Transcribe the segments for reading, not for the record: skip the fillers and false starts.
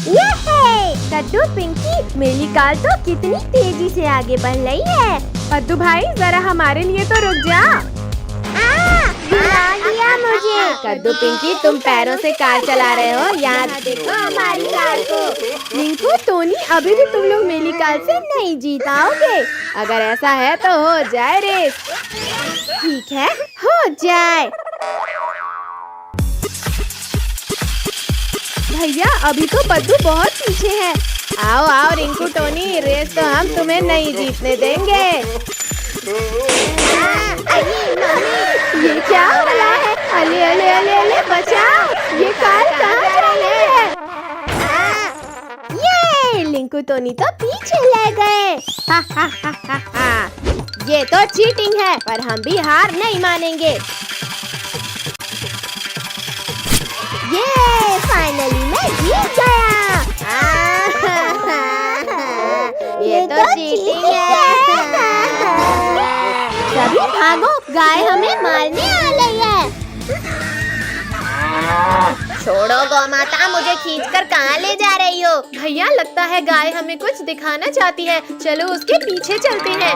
ये कद्दू पिंकी, मेरी कार तो कितनी तेजी से आगे बढ़ रही है। कद्दू भाई जरा हमारे लिए तो रुक जा। गिरा दिया मुझे। कद्दू पिंकी, तुम पैरों से कार चला रहे हो, याद देखो हमारी कार को। रिंकू, टोनी, अभी भी तुम लोग मेरी कार से नहीं जीत पाओगे। अगर ऐसा है तो हो जाए रेस। ठीक है, हो जाए। भैया, अभी तो पद्दू बहुत पीछे है। आओ आओ रिंकू, टोनी, रेस तो हम तुम्हें नहीं जीतने देंगे। ये क्या हो रहा है? अले अले अले अले, बचाओ, ये कार कहाँ जा रही है? ये लिंकू टोनी तो पीछे ले गए। हा हा हा हा हा। ये तो चीटिंग है, पर हम भी हार नहीं मानेंगे। ये फाइनली मैं जीत गया। ये तो चीटिंग है। सभी भागो, गाय हमें मारने आ रही है। छोड़ो गौ माता, मुझे खींचकर कहाँ ले जा रही हो? भैया, लगता है गाय हमें कुछ दिखाना चाहती है। चलो उसके पीछे चलते हैं।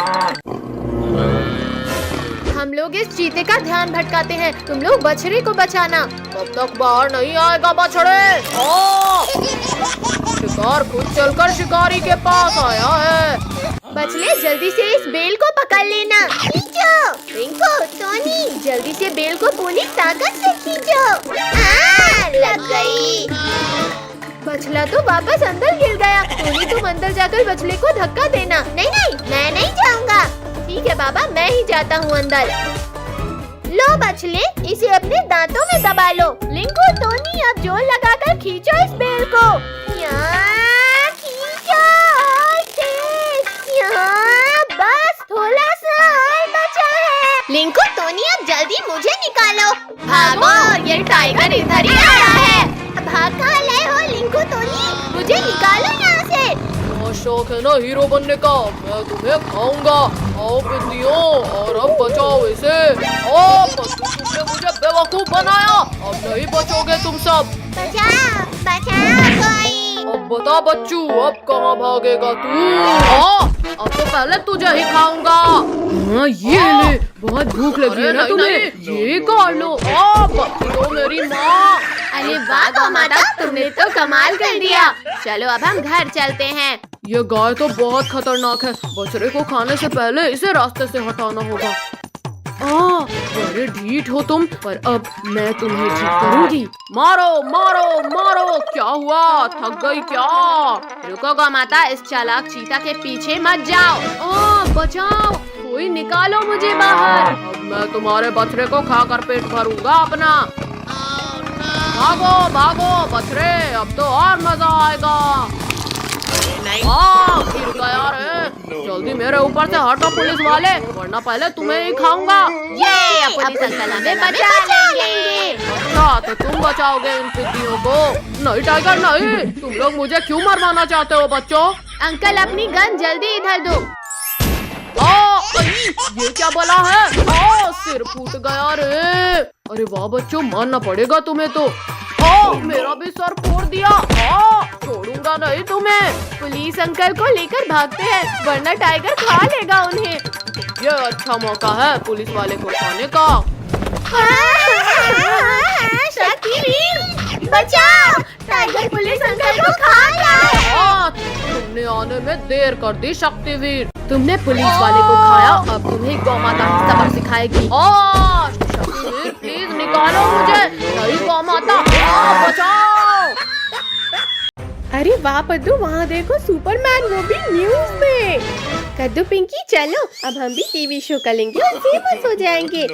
हम लोग इस चीते का ध्यान भटकाते हैं। तुम लोग बछड़े को बचाना। कब तक बाहर नहीं आएगा बछड़े? शिकार खुद चलकर शिकारी के पास आया है। बछड़े, जल्दी से इस बेल को पकड़ लेना। खींचो, रिंकू, टोनी, जल्दी से बेल को पूरी ताकत से खींचो। लग गई। बछड़ा तो वापस अंदर गिर गया। टोनी, तुम अंदर जाकर बछड़े को धक्का देना। नहीं नहीं, मैं नहीं जाऊंगा। ठीक है बाबा, मैं ही जाता हूँ अंदर। लो बछले, इसे अपने दांतों में दबा लो। लिंकू, टोनी, अब जोर लगाकर खींचो इस बेल को। खींचो और तेज। यहाँ बस थोड़ा सा और बचा है। लिंकू, टोनी, अब जल्दी मुझे निकालो। भागो, ये टाइगर इधर ही आ रहा है। भाग कहाँ लाए हो लिंकू टोनी? मुझे निकालो यहाँ से। बहुत शौक है ना हीरो बनने का, मैं तुम्हें खाऊंगा। आओ बिंदियों, और अब बचाओ इसे। ओ पत्तू, तुमने मुझे बेवकूफ बनाया। अब नहीं बचोगे तुम सब। बचाओ, बचाओ कोई। अब बता बच्चू, अब कहाँ भागेगा तू? अब तो पहले तुझे ही खाऊंगा। हाँ, ये ले, बहुत भूख लगी है ना तुम्हें? ये खा लो। बच्चू, मेरी माँ। अरे वाह गौ माता, तुमने तो कमाल कर दिया। चलो अब हम घर चलते हैं। ये गाय तो बहुत खतरनाक है। बछड़े को खाने से पहले इसे रास्ते से हटाना होगा। बड़े ढीठ हो तुम, पर अब मैं तुम्हें ठीक करूंगी। मारो मारो मारो। क्या हुआ, थक गई क्या? रुको गौ माता, इस चालाक चीता के पीछे मत जाओ। बचाओ, कोई निकालो मुझे बाहर। अब मैं तुम्हारे बछड़े को खाकर पेट भरूंगा अपना। भागो भागो बछड़े, अब तो और मजा आएगा। गिर गया रे। जल्दी मेरे ऊपर से हटो पुलिस वाले, वरना पहले तुम्हें ही खाऊंगा। ये पुलिस अंकल हमें बचा लेंगे। अच्छा, तो तुम बचाओगे इन टिड्डियों को? नहीं टाइगर नहीं, तुम लोग मुझे क्यों मरवाना चाहते हो बच्चों? अंकल, अपनी गन जल्दी इधर दो। ये क्या बोला है? सिर फूट गया रे। अरे वाह बच्चों, मानना पड़ेगा तुम्हें तो। मेरा भी सर फोड़ दिया। छोड़ूंगा नहीं तुम्हें। पुलिस अंकल को लेकर भागते हैं, वरना टाइगर खा लेगा उन्हें। ये अच्छा मौका है पुलिस वाले को खाने का। शक्तिवीर, बचाओ, टाइगर पुलिस अंकल को खा गया। तुमने आने में देर कर दी शक्तिवीर। तुमने पुलिस वाले को खाया, अब तुम्हें गौ माता सबक सिखाएगी। शक्तिवीर, प्लीज निकालो मुझे। नहीं गौ माता, बचाओ। अरे वाह पद्दू, वहाँ देखो सुपरमैन, वो भी न्यूज़ में। कद्दू पिंकी, चलो अब हम भी टीवी शो करेंगे और फेमस हो जाएंगे।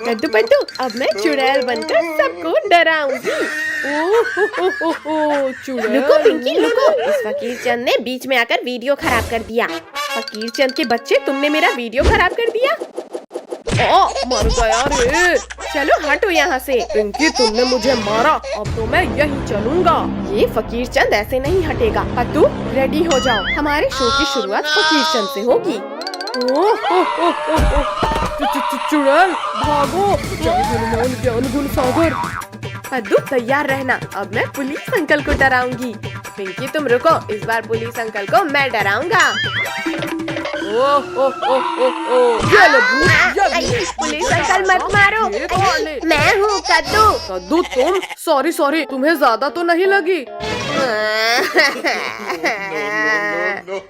कद्दू पद्दू, अब मैं चुड़ैल बनकर सबको डराऊंगी। चुड़ैल। रुको पिंकी रुको, इस फकीर चंद ने बीच में आकर वीडियो खराब कर दिया। फकीर चंद के बच्चे, तुमने मेरा वीडियो खराब कर दिया। मर गया रे। चलो हटो यहाँ से। पिंकी, तुमने मुझे मारा, अब तो मैं यहीं चलूंगा। ये फकीर चंद ऐसे नहीं हटेगा। पद्दू, रेडी हो जाओ, हमारे शो की शुरुआत फकीर चंद से होगी। चुड़ैल भागो, जय हनुमान ज्ञान गुण सागर। पद्दू तैयार रहना, अब मैं पुलिस अंकल को डराऊंगी। पिंकी तुम रुको, इस बार पुलिस अंकल को मैं डराऊंगा। पुलिस अंकल मत मारो, मैं हूँ कद्दू। कद्दू तुम? सॉरी सॉरी, तुम्हें ज्यादा तो नहीं लगी?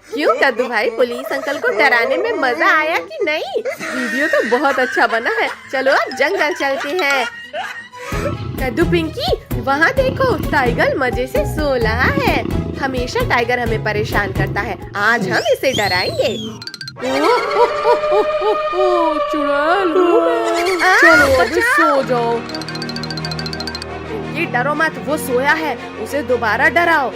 क्यों कद्दू भाई, पुलिस अंकल को डराने में मजा आया कि नहीं? वीडियो तो बहुत अच्छा बना है। चलो अब जंगल चलते हैं। कद्दू पिंकी वहाँ देखो, टाइगर मजे से सो रहा है। हमेशा टाइगर हमें परेशान करता है, आज हम इसे डराएंगे। चुड़ैल चलो अभी सो जाओ। पिंकी डरो मत, वो सोया है, उसे दोबारा डराओ।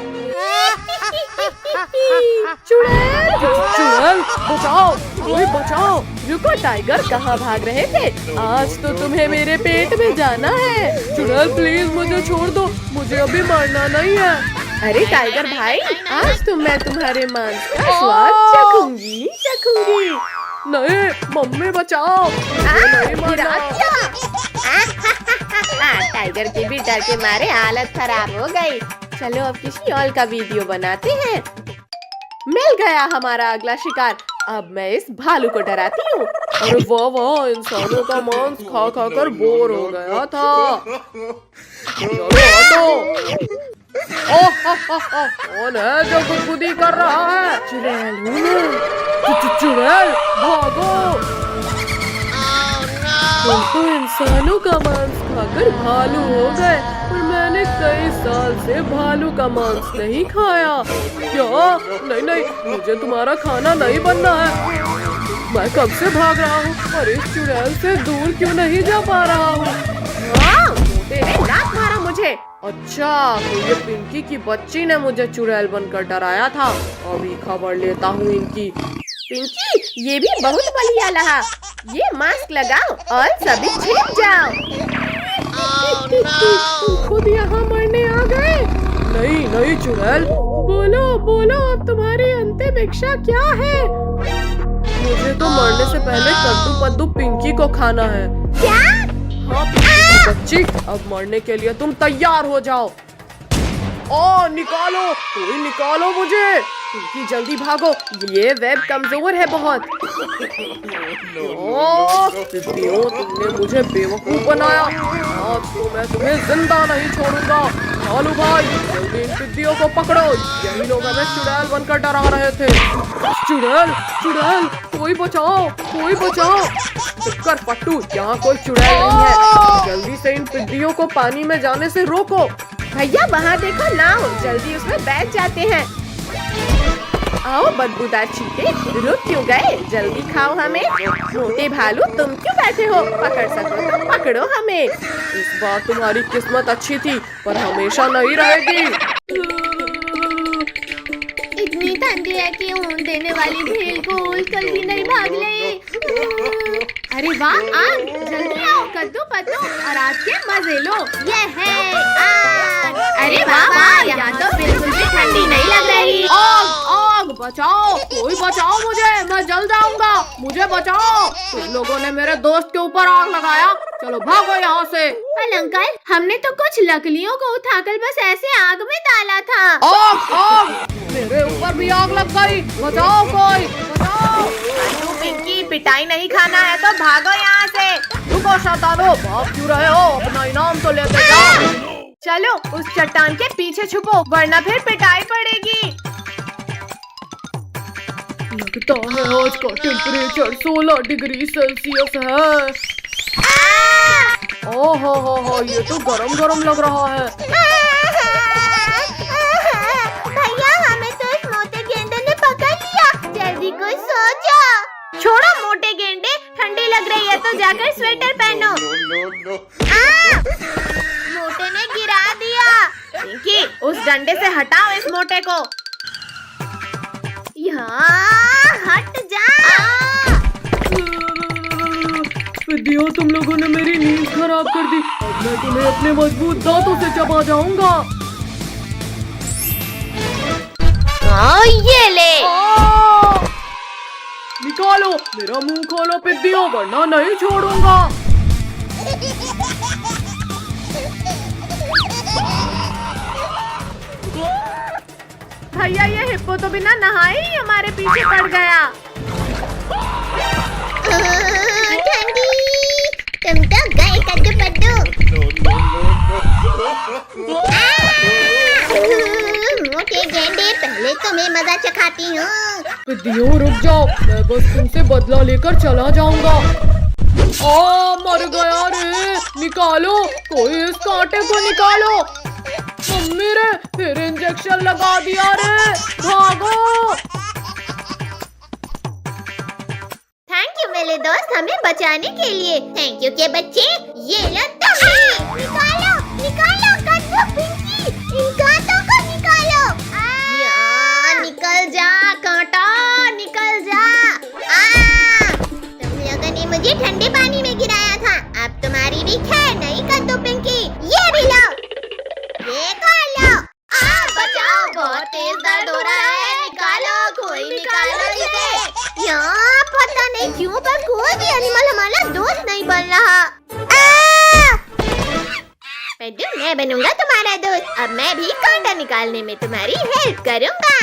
चुड़ैल चुड़ैल बचाओ, कोई बचाओ। रुको, टाइगर कहाँ भाग रहे थे? आज तो तुम्हें मेरे पेट में जाना है। चुड़ैल प्लीज मुझे छोड़ दो, मुझे अभी मरना नहीं है। अरे टाइगर भाई, आज तो मैं तुम्हारे मांस का स्वाद चखूंगी। नहीं मम्मी बचाओ, नहीं मरना। टाइगर के भी डर के मारे हालत खराब हो गई। चलो अब किसी और का वीडियो बनाते हैं। मिल गया हमारा अगला शिकार। अब मैं इस भालू को डराती हूँ। अरे वाह वाह, इंसानों का मांस खा खा कर बोर हो गया था। चलो हटो। कौन है जो गुदगुदी कर रहा है? चुड़ैल हूँ मैं। चुड़ैल भागो। तुम तो इंसानों का मांस खाकर भालू हो गए, और मैंने कई साल से भालू का मांस नहीं खाया। क्या? नहीं नहीं, मुझे तुम्हारा खाना नहीं बनना है। मैं कब से भाग रहा हूँ और इस चुड़ैल से दूर क्यों नहीं जा पा रहा हूँ? मोटे ने लात मारा मुझे। अच्छा, तो ये पिंकी की बच्ची ने मुझे चुड़ैल बनकर डराया था। अभी खबर लेता हूँ इनकी। पिंकी ये भी बहुत बलिया रहा। ये मास्क लगाओ और सभी छिप जाओ। तुम खुद यहाँ मरने आ गए? नहीं नहीं चुड़ैल, बोलो बोलो, अब तुम्हारी अंतिम इच्छा क्या है? मुझे तो मरने से पहले कद्दू पद्दू पिंकी को खाना है। क्या? हाँ पिंकी की बच्ची, अब मरने के लिए तुम तैयार हो जाओ। ओ निकालो, कोई निकालो मुझे। पिंकी जल्दी भागो, ये वेब कमजोर है बहुत। पिंकियों, तुमने मुझे बेवकूफ बनाया। आज तो मैं तुम्हें जिंदा नहीं छोड़ूंगा। भालू भाई जल्दी इन पिद्दियों को पकड़ो, यही लोग हमें चुड़ैल बनकर डरा रहे थे। चुड़ैल चुड़ैल, कोई बचाओ कोई बचाओ। चक्कर पट्टू, यहाँ कोई चुड़ैल नहीं है। जल्दी से इन पिद्दियों को पानी में जाने से रोको। भैया वहाँ देखो नाव, जल्दी उसमें बैठ जाते हैं। आओ बदबूदार चीते, रुक क्यों गए? जल्दी खाओ हमें। मोटे भालू तुम क्यों बैठे हो? पकड़ सको तो पकड़ो हमें। इस बार तुम्हारी किस्मत अच्छी थी, पर हमेशा नहीं रहेगी। इतनी ठंडी है कि ऊन देने वाली भेल को उलझकर भी नहीं भाग ले। अरे वाह, आग, जल्दी आओ कद्दू पद्दू और आज के मजे लो। ये है आग। अरे वाह वाह, यहाँ तो बिल्कुल भी ठंडी नहीं लग रही। आग बचाओ, कोई बचाओ मुझे, मैं जल जाऊंगा। मुझे बचाओ, तुम लोगों ने मेरे दोस्त के ऊपर आग लगाया। चलो भागो यहाँ से। पर अंकल, हमने तो कुछ लकड़ियों को उठाकर बस ऐसे आग में डाला था। आग आग, मेरे ऊपर भी आग लग गई। बचाओ कोई, बचाओ। पिंकी पिटाई नहीं खाना है तो भागो यहाँ से। रुको शैतानो, भाग क्यों रहे हो? अपना इनाम तो लेते जाओ। चलो उस चट्टान के पीछे छुपो, वरना फिर पिटाई पड़ेगी। लगता है आज का टेम्परेचर 16 डिग्री सेल्सियस है। ओहो हो, ये तो गरम गरम लग रहा है। भैया, हमें तो इस मोटे गेंडे ने पकड़ लिया। जल्दी कोई सो जाओ। छोड़ो मोटे गेंडे, ठंडी लग रही है तो जाकर स्वेटर पहनो। मोटे ने गिरा दिया। पिंकी उस डंडे से हटाओ इस मोटे को। यहाँ हट जा। पिद्दियों, तुम लोगों ने मेरी नींद खराब कर दी। अब मैं तुम्हें अपने मजबूत दांतों से चबा जाऊंगा। ये ले। निकालो, मेरा मुंह खोलो पिद्दियों, वरना नहीं छोड़ूंगा। भैया ये हिप्पो तो बिना नहाए ही हमारे पीछे पड़ गया। ठंडी, तुम तो गए कद्दू पड्डू। मोटे गेंडे, पहले तुम्हें मजा चखाती हूँ। दियो रुक जाओ, मैं बस तुमसे बदला लेकर चला जाऊंगा। मर गया रे, निकालो, कोई इस कांटे को निकालो। मम्मी रे, फिर इंजेक्शन लगा दिया रे, भागो। थैंक यू मेरे दोस्त, हमें बचाने के लिए। थैंक यू के बच्चे, ये लो तुम्हें। निकालो, निकालो कद्दू पिंकी, इन कांटों को निकालो। निकल जा कांटा, निकल जा। तुम लोगों ने मुझे ठंडे पानी में गिराया था, अब तुम्हारी भी खैर नहीं कद्दू पिंकी। ये भी लो, ये खा लो। बचाओ, बहुत तेज दर्द हो रहा है, निकालो, कोई निकालो इसे। यहाँ पता नहीं क्यों पर कोई भी एनिमल हमारा दोस्त नहीं बन रहा। पेड्डू, मैं बनूंगा तुम्हारा दोस्त, अब मैं भी कांटा निकालने में तुम्हारी हेल्प करूंगा।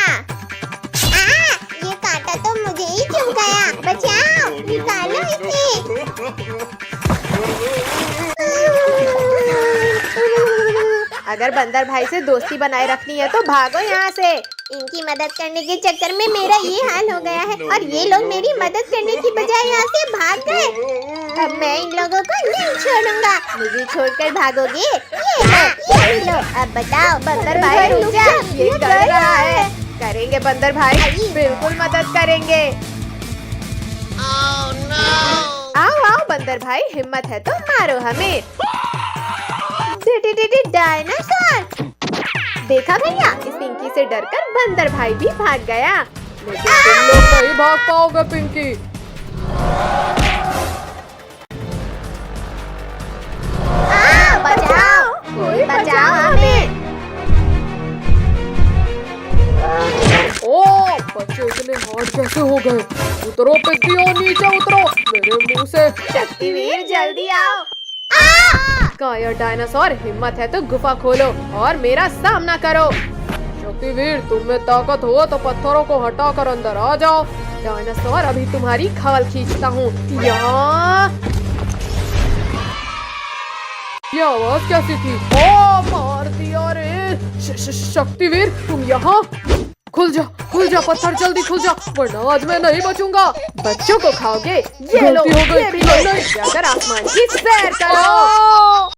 ये कांटा तो मुझे ही चुभ गया, बचाओ, निकालो अगर बंदर भाई से दोस्ती बनाए रखनी है तो भागो यहाँ से। इनकी मदद करने के चक्कर में मेरा ये हाल हो गया है और ये लोग मेरी मदद करने की बजाय यहाँ से भाग गए। अब मैं इन लोगों को नहीं छोड़ूंगा। मुझे छोड़कर भागोगे? ये लो, अब बताओ। बंदर भाई रुक जा, ये डर रहा है। करेंगे बंदर भाई, बिल्कुल मदद करेंगे। आओ आओ बंदर भाई, हिम्मत है तो मारो हमें। डायनासोर! देखा भैया, इस पिंकी से डरकर बंदर भाई भी भाग गया। लेकिन तुम लोग नहीं भाग पाओगे पिंकी। बचाओ, कोई बचाओ हमें। बच्चे इतने हार्ड कैसे हो गए? उतरो पिग्गियों, नीचे उतरो, मेरे मुंह से। शक्तिवीर जल्दी आओ। काया डायनासोर, हिम्मत है तो गुफा खोलो और मेरा सामना करो। शक्तिवीर, तुम में ताकत हो तो पत्थरों को हटाकर अंदर आ जाओ। डायनासोर, अभी तुम्हारी खवल खींचता हूँ। यहाँ ये आवाज कैसी थी? मार दिया रे। शक्तिवीर, तुम यहाँ? खुल जा पत्थर, जल्दी खुल जा, वरना आज मैं नहीं बचूंगा। बच्चों को खाओगे? ये लो, गलती हो गई। ये भी लो। नहीं। जाकर आसमान की सैर करो।